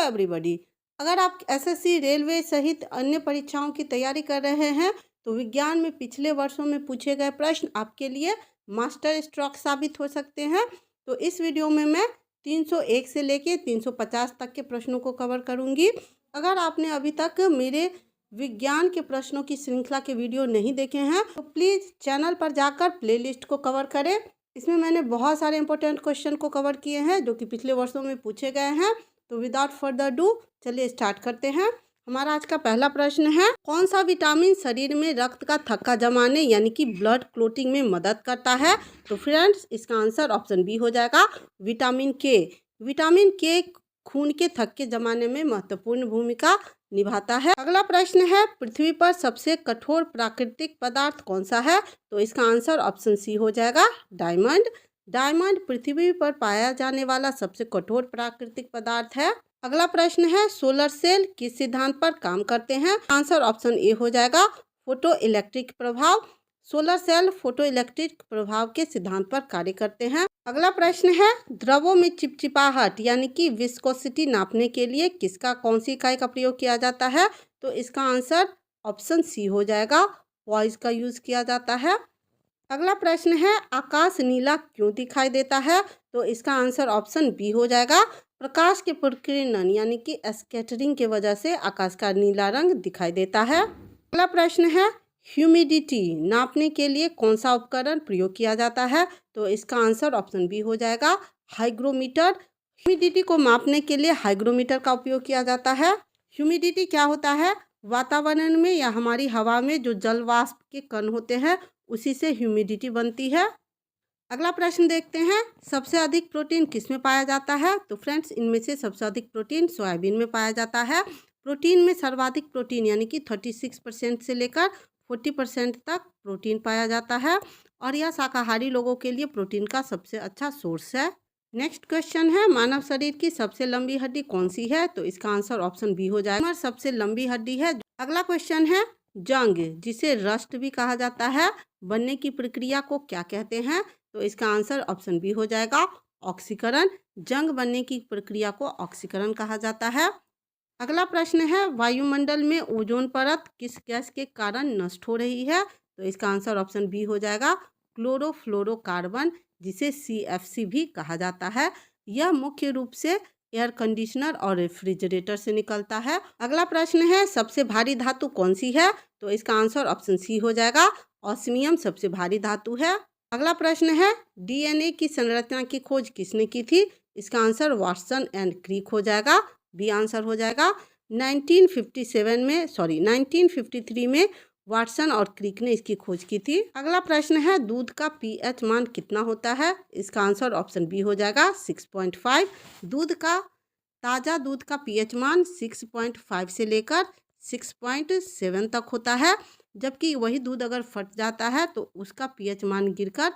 Everybody. अगर आप SSC, railway सहित अन्य परीक्षाओं की तैयारी कर रहे हैं तो विज्ञान में पिछले वर्षों में पूछे गए प्रश्न आपके लिए मास्टर स्ट्रोक साबित हो सकते हैं। तो इस वीडियो में मैं 301 से लेके 350 तक के प्रश्नों को कवर करूंगी। अगर आपने अभी तक मेरे विज्ञान के प्रश्नों की श्रृंखला के वीडियो नहीं देखे हैं तो प्लीज़ चैनल पर जाकर प्लेलिस्ट को कवर करें। इसमें मैंने बहुत सारे इंपॉर्टेंट क्वेश्चन को कवर किए हैं जो कि पिछले वर्षों में पूछे गए हैं। तो विदाउट फर्दर डू चलिए स्टार्ट करते हैं। हमारा आज का पहला प्रश्न है, कौन सा विटामिन शरीर में रक्त का थक्का जमाने यानी कि ब्लड क्लोटिंग में मदद करता है? तो फ्रेंड्स इसका आंसर ऑप्शन बी हो जाएगा, विटामिन के। विटामिन के खून के थक्के जमाने में महत्वपूर्ण भूमिका निभाता है। अगला प्रश्न है, पृथ्वी पर सबसे कठोर प्राकृतिक पदार्थ कौन सा है? तो इसका आंसर ऑप्शन सी हो जाएगा, डायमंड। डायमंड पृथ्वी पर पाया जाने वाला सबसे कठोर प्राकृतिक पदार्थ है। अगला प्रश्न है, सोलर सेल किस सिद्धांत पर काम करते हैं? आंसर ऑप्शन ए हो जाएगा, फोटो इलेक्ट्रिक प्रभाव। सोलर सेल फोटो इलेक्ट्रिक प्रभाव के सिद्धांत पर कार्य करते हैं। अगला प्रश्न है, द्रवों में चिपचिपाहट यानी कि विस्कोसिटी नापने के लिए कौन सी इकाई का प्रयोग किया जाता है? तो इसका आंसर ऑप्शन सी हो जाएगा, पॉइज का यूज किया जाता है। अगला प्रश्न है, आकाश नीला क्यों दिखाई देता है? तो इसका आंसर ऑप्शन बी हो जाएगा, प्रकाश के प्रकीर्णन यानी कि स्कैटरिंग की वजह से आकाश का नीला रंग दिखाई देता है। अगला प्रश्न है, ह्यूमिडिटी नापने के लिए कौन सा उपकरण प्रयोग किया जाता है? तो इसका आंसर ऑप्शन बी हो जाएगा, हाइग्रोमीटर। ह्यूमिडिटी को मापने के लिए हाइग्रोमीटर का उपयोग किया जाता है। ह्यूमिडिटी क्या होता है? वातावरण में या हमारी हवा में जो जल वाष्प के कण होते हैं उसी से ह्यूमिडिटी बनती है। अगला प्रश्न देखते हैं, सबसे अधिक प्रोटीन किस में पाया जाता है? तो फ्रेंड्स इनमें से सबसे अधिक प्रोटीन सोयाबीन में पाया जाता है। प्रोटीन में सर्वाधिक प्रोटीन यानी कि 36% से लेकर 40% तक प्रोटीन पाया जाता है और यह शाकाहारी लोगों के लिए प्रोटीन का सबसे अच्छा सोर्स है। नेक्स्ट क्वेश्चन है, मानव शरीर की सबसे लंबी हड्डी कौन सी है? तो इसका आंसर ऑप्शन बी हो जाएगा, सबसे लंबी हड्डी है। अगला क्वेश्चन है, जंग जिसे रस्ट भी कहा जाता है बनने की प्रक्रिया को क्या कहते हैं? तो इसका आंसर ऑप्शन बी हो जाएगा, ऑक्सीकरण। जंग बनने की प्रक्रिया को ऑक्सीकरण कहा जाता है। अगला प्रश्न है, वायुमंडल में ओजोन परत किस गैस के कारण नष्ट हो रही है? तो इसका आंसर ऑप्शन बी हो जाएगा, क्लोरोफ्लोरोकार्बन, जिसे CFC भी कहा जाता है। यह मुख्य रूप से एयर कंडीशनर और रेफ्रिजरेटर से निकलता है। अगला प्रश्न है, सबसे भारी धातु कौन सी है? तो इसका आंसर ऑप्शन सी हो जाएगा, ऑस्मियम सबसे भारी धातु है। अगला प्रश्न है, DNA की संरचना की खोज किसने की थी? इसका आंसर वाटसन एंड क्रिक हो जाएगा, बी आंसर हो जाएगा। 1953 में वाटसन और क्रिक ने इसकी खोज की थी। अगला प्रश्न है, दूध का pH मान कितना होता है? इसका आंसर ऑप्शन बी हो जाएगा, 6.5। ताज़ा दूध का pH मान 6.5 से लेकर 6.7 तक होता है, जबकि वही दूध अगर फट जाता है तो उसका pH मान गिरकर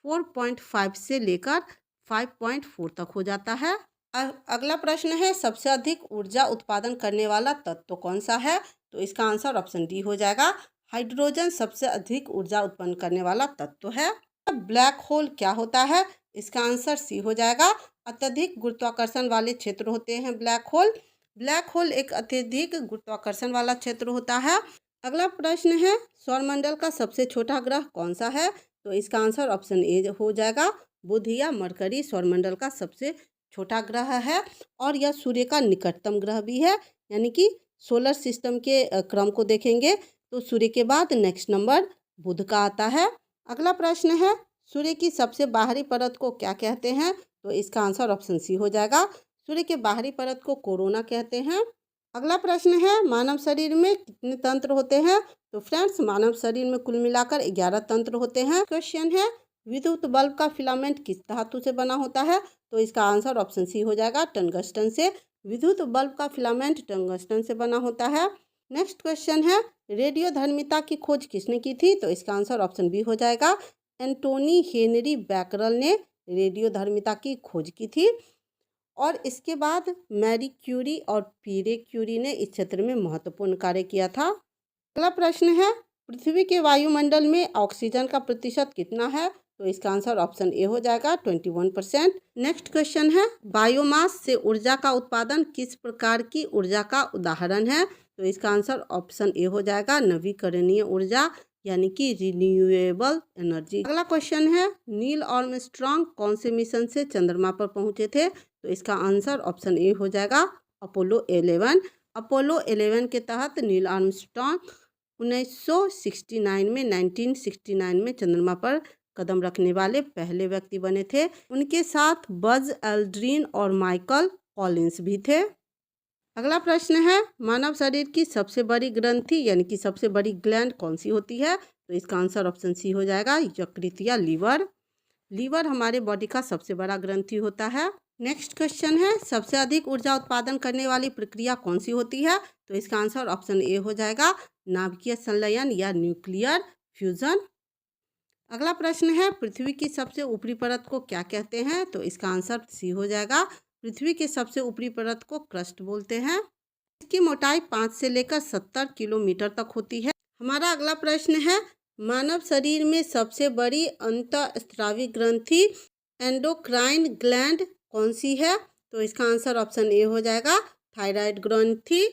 4.5 से लेकर 5.4 तक हो जाता है। अगला प्रश्न है, सबसे अधिक ऊर्जा उत्पादन करने वाला तत्व कौन सा है? तो इसका आंसर ऑप्शन डी हो जाएगा, हाइड्रोजन सबसे अधिक ऊर्जा उत्पन्न करने वाला तत्व है। ब्लैक होल क्या होता है? इसका आंसर सी हो जाएगा, अत्यधिक गुरुत्वाकर्षण वाले क्षेत्र होते हैं ब्लैक होल। ब्लैक होल एक अत्यधिक गुरुत्वाकर्षण वाला क्षेत्र होता है। अगला प्रश्न है, सौरमंडल का सबसे छोटा ग्रह कौन सा है? तो इसका आंसर ऑप्शन ए हो जाएगा, बुध या मरकरी सौरमंडल का सबसे छोटा ग्रह है और यह सूर्य का निकटतम ग्रह भी है। यानी कि सोलर सिस्टम के क्रम को देखेंगे तो सूर्य के बाद नेक्स्ट नंबर बुध का आता है। अगला प्रश्न है, सूर्य की सबसे बाहरी परत को क्या कहते हैं? तो इसका आंसर ऑप्शन सी हो जाएगा, सूर्य के बाहरी परत को कोरोना कहते हैं। अगला प्रश्न है, मानव शरीर में कितने तंत्र होते हैं? तो फ्रेंड्स मानव शरीर में कुल मिलाकर 11 तंत्र होते हैं। क्वेश्चन है, विद्युत बल्ब का फिलामेंट किस धातु से बना होता है? तो इसका आंसर ऑप्शन सी हो जाएगा, टंगस्टन से। विद्युत बल्ब का फिलामेंट टंगस्टन से बना होता है। नेक्स्ट क्वेश्चन है, रेडियोधर्मिता की खोज किसने की थी? तो इसका आंसर ऑप्शन बी हो जाएगा, एंटोनी हेनरी बैकरल ने रेडियोधर्मिता की खोज की थी। और इसके बाद मैरी क्यूरी और पीरे क्यूरी ने इस क्षेत्र में महत्वपूर्ण कार्य किया था। अगला प्रश्न है, पृथ्वी के वायुमंडल में ऑक्सीजन का प्रतिशत कितना है? तो इसका आंसर ऑप्शन ए हो जाएगा 21%। नेक्स्ट क्वेश्चन है, बायोमास से ऊर्जा का उत्पादन किस प्रकार की ऊर्जा का उदाहरण है? तो इसका आंसर ऑप्शन ए हो जाएगा नवीकरणीय ऊर्जा यानी कि रिन्यूएबल एनर्जी। अगला क्वेश्चन है, नील आर्मस्ट्रांग कौन से मिशन से चंद्रमा पर पहुंचे थे? तो इसका आंसर ऑप्शन ए हो जाएगा अपोलो 11। अपोलो 11 के तहत नील आर्मस्ट्रांग 1969 में चंद्रमा पर कदम रखने वाले पहले व्यक्ति बने थे। उनके साथ बज एल्ड्रिन और माइकल कॉलिंस भी थे। अगला प्रश्न है, मानव शरीर की सबसे बड़ी ग्रंथि यानी कि सबसे बड़ी ग्लैंड कौन सी होती है? तो इसका आंसर ऑप्शन सी हो जाएगा यकृत या लीवर। लीवर हमारे बॉडी का सबसे बड़ा ग्रंथि होता है। नेक्स्ट क्वेश्चन है, सबसे अधिक ऊर्जा उत्पादन करने वाली प्रक्रिया कौन सी होती है? तो इसका आंसर ऑप्शन ए हो जाएगा नाभिकीय संलयन या न्यूक्लियर फ्यूजन। अगला प्रश्न है, पृथ्वी की सबसे ऊपरी परत को क्या कहते हैं? तो इसका आंसर सी हो जाएगा पृथ्वी के सबसे ऊपरी परत को क्रस्ट बोलते हैं। इसकी मोटाई 5 से लेकर 70 किलोमीटर तक होती है। हमारा अगला प्रश्न है, मानव शरीर में सबसे बड़ी अंतःस्रावी ग्रंथि एंडोक्राइन ग्लैंड कौन सी है? तो इसका आंसर ऑप्शन ए हो जाएगा थायराइड ग्रंथि।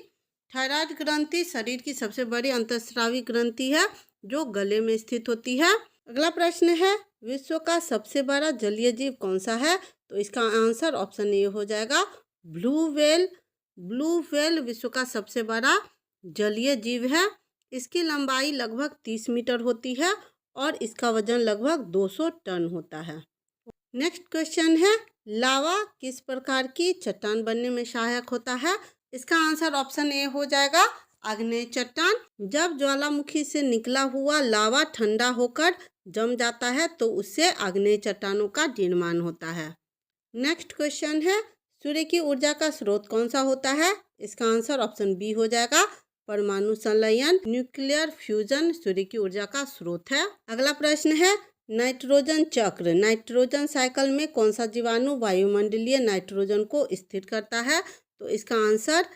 थायराइड ग्रंथि शरीर की सबसे बड़ी अंतःस्रावी ग्रंथि है जो गले में स्थित होती है। अगला प्रश्न है, विश्व का सबसे बड़ा जलीय जीव कौन सा है? तो इसका आंसर ऑप्शन ए हो जाएगा ब्लू व्हेल। ब्लू व्हेल विश्व का सबसे बड़ा जलीय जीव है। इसकी लंबाई लगभग 30 मीटर होती है और इसका वजन लगभग 200 टन होता है। नेक्स्ट क्वेश्चन है, लावा किस प्रकार की चट्टान बनने में सहायक होता है? इसका आंसर ऑप्शन ए हो जाएगा आग्नेय चट्टान। जब ज्वालामुखी से निकला हुआ लावा ठंडा होकर जम जाता है तो उससे आग्नेय चट्टानों का निर्माण होता है। नेक्स्ट क्वेश्चन है, सूर्य की ऊर्जा का स्रोत कौन सा होता है? इसका आंसर ऑप्शन बी हो जाएगा परमाणु संलयन न्यूक्लियर फ्यूजन सूर्य की ऊर्जा का स्रोत है। अगला प्रश्न है, नाइट्रोजन चक्र नाइट्रोजन साइकिल में कौन सा जीवाणु वायुमंडलीय नाइट्रोजन को स्थिर करता है? तो इसका आंसर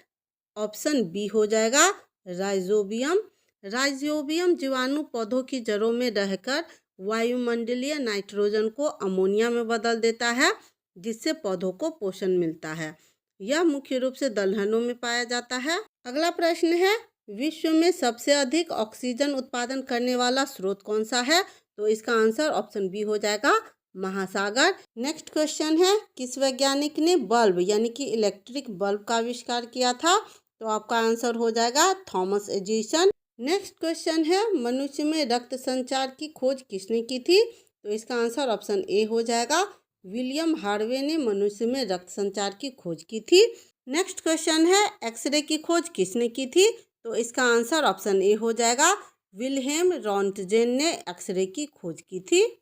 ऑप्शन बी हो जाएगा राइजोबियम। राइजोबियम जीवाणु पौधों की जड़ों में रहकर वायुमंडलीय नाइट्रोजन को अमोनिया में बदल देता है जिससे पौधों को पोषण मिलता है। यह मुख्य रूप से दलहनों में पाया जाता है। अगला प्रश्न है, विश्व में सबसे अधिक ऑक्सीजन उत्पादन करने वाला स्रोत कौन सा है? तो इसका आंसर ऑप्शन बी हो जाएगा महासागर। नेक्स्ट क्वेश्चन है, किस वैज्ञानिक ने बल्ब यानी कि इलेक्ट्रिक बल्ब का आविष्कार किया था? तो आपका आंसर हो जाएगा थॉमस एडिसन। नेक्स्ट क्वेश्चन है, मनुष्य में रक्त संचार की खोज किसने की थी? तो इसका आंसर ऑप्शन ए हो जाएगा विलियम हार्वे ने मनुष्य में रक्त संचार की खोज की थी। नेक्स्ट क्वेश्चन है, एक्सरे की खोज किसने की थी? तो इसका आंसर ऑप्शन ए हो जाएगा विल्हेम रॉन्टजेन ने एक्सरे की खोज की थी।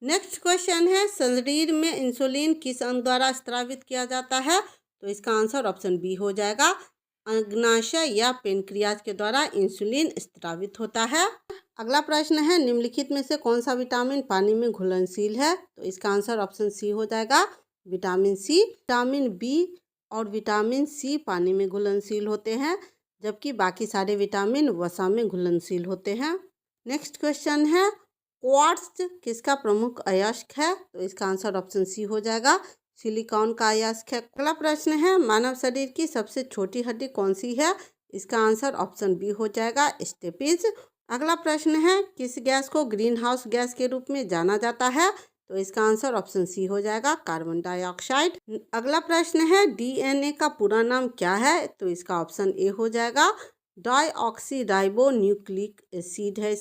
नेक्स्ट क्वेश्चन है, शरीर में इंसुलिन किस अंग द्वारा स्रावित किया जाता है? तो इसका आंसर ऑप्शन बी हो जाएगा अग्नाशय या पेनक्रियाज के द्वारा इंसुलिन स्रावित होता है। अगला प्रश्न है, निम्नलिखित में से कौन सा विटामिन पानी में घुलनशील है? तो इसका आंसर ऑप्शन सी हो जाएगा विटामिन सी। विटामिन बी और विटामिन सी पानी में घुलनशील होते हैं जबकि बाकी सारे विटामिन वसा में घुलनशील होते हैं। नेक्स्ट क्वेश्चन है, क्वार्ट्ज किसका प्रमुख अयस्क है? तो इसका आंसर ऑप्शन सी हो जाएगा सिलिकॉन का अयस्क है। अगला प्रश्न है, मानव शरीर की सबसे छोटी हड्डी कौन सी है? इसका आंसर ऑप्शन बी हो जाएगा स्टेपिज। अगला प्रश्न है, किस गैस को ग्रीन हाउस गैस के रूप में जाना जाता है? तो इसका आंसर ऑप्शन सी हो जाएगा कार्बन डाइऑक्साइड। अगला प्रश्न है, डीएनए का पूरा नाम क्या है? तो इसका ऑप्शन ए हो जाएगा डाइऑक्सी न्यूक्लिक एसिड है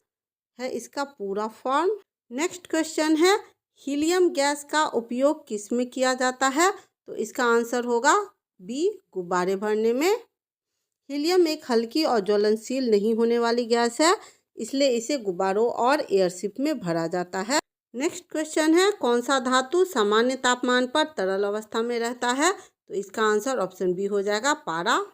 इसका पूरा फॉर्म। नेक्स्ट क्वेश्चन है, हीलियम गैस का उपयोग किस में किया जाता है? तो इसका आंसर होगा बी गुब्बारे भरने में। हीलियम एक हल्की और ज्वलनशील नहीं होने वाली गैस है इसलिए इसे गुब्बारों और एयरशिप में भरा जाता है। नेक्स्ट क्वेश्चन है, कौन सा धातु सामान्य तापमान पर तरल अवस्था में रहता है? तो इसका आंसर ऑप्शन बी हो जाएगा पारा।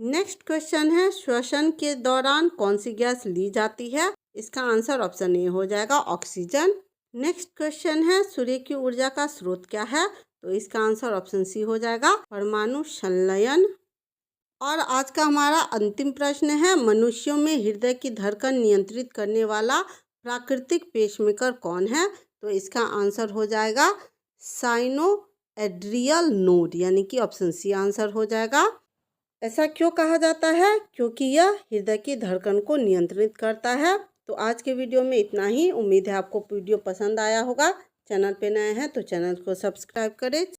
नेक्स्ट क्वेश्चन है, श्वसन के दौरान कौन सी गैस ली जाती है? इसका आंसर ऑप्शन ए हो जाएगा ऑक्सीजन। नेक्स्ट क्वेश्चन है, सूर्य की ऊर्जा का स्रोत क्या है? तो इसका आंसर ऑप्शन सी हो जाएगा परमाणु संलयन। और आज का हमारा अंतिम प्रश्न है, मनुष्यों में हृदय की धड़कन नियंत्रित करने वाला प्राकृतिक पेसमेकर कौन है? तो इसका आंसर हो जाएगा साइनोएड्रियल नोड, यानी कि ऑप्शन सी आंसर हो जाएगा। ऐसा क्यों कहा जाता है? क्योंकि यह हृदय की धड़कन को नियंत्रित करता है। तो आज के वीडियो में इतना ही। उम्मीद है आपको वीडियो पसंद आया होगा। चैनल पे नए हैं तो चैनल को सब्सक्राइब करें।